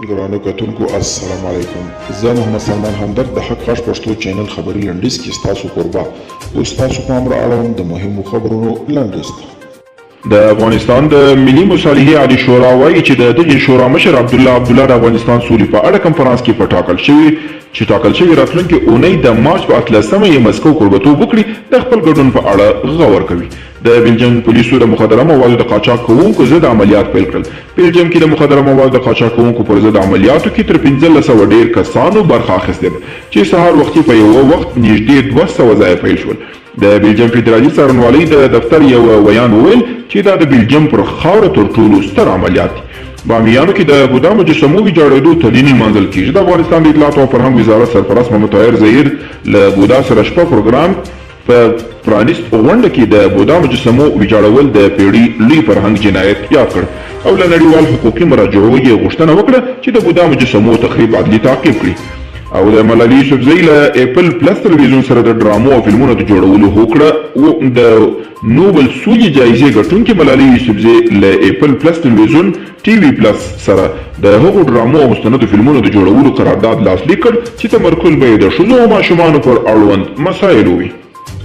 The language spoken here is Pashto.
ګرانو کتونکو السلام علیکم. زه محمد سلمان همدرد د حق غږ پښتو چینل خبري لنډیز کې ستاسو کوربه اوس تاسو پام را اړوم د مهمو خبرونو لنډیز ته. د افغانستان د ملي مصالحې عالي شورا وایي چې د دغې شورا مشر عبدالله د افغانستان سولې په اړه کنفرانس کې په ټاکل شوي راتلونکې اونۍ د مارچ په 18 یې مسکو کوربتوب وکړي د خپل ګډون په اړه غور کوي. د بلجیم پولیسو د مخدره موادو د قاچاق کوونکو ضد عملیات پیل کړل. بلجیم کې د مخدره موادو د قاچاق کوونکو پر ضد عملیاتو کې تر 1500 ډیر کسانو برخه اخیستې ده چې سهار وختي په یو وخت نږدې 200 ځایه پیل شول. د بلجیم فدرالي څارنوالۍ د دفتر یو ویان وویل چې دا د بلجیم پر خاوره تر ټولو ستر عملیات دي. بامیانو کې د بودا مجسمو ویجاړېدو تدین لمانځل کېږي. د افغانستان د اطلاعاتو او فرهنګ وزارت سرپرست محمد طاهر ظهیر له بودا سره شپه پروګرام په پرانیست غونډه کې د بودا مجسمو ویجاړول د پیړۍ لوی فرهنګ جنایت یاد کړ او له نړیوال حقوقي مراجعو یې غوښتنه وکړه چې د بودا مجسمو تخریب عدلي تعقیب کړي. او د ملالۍ یوسفزۍ له اپل پلس تلویزیون سره د ډرامو او فلمونو د جوړولو هوکړه او د نوبل سولې جایزې ګټونکې ملالۍ یوسفزۍ له اپل پلس تلویزیون ټي وي پلس سره د هغو ډرامو او مستندو فلمونو د جوړولو قرارداد لاسلیک کړ چې تمرکز به یې د ښځو او ماشومانو پر اړوند مسایلو وي.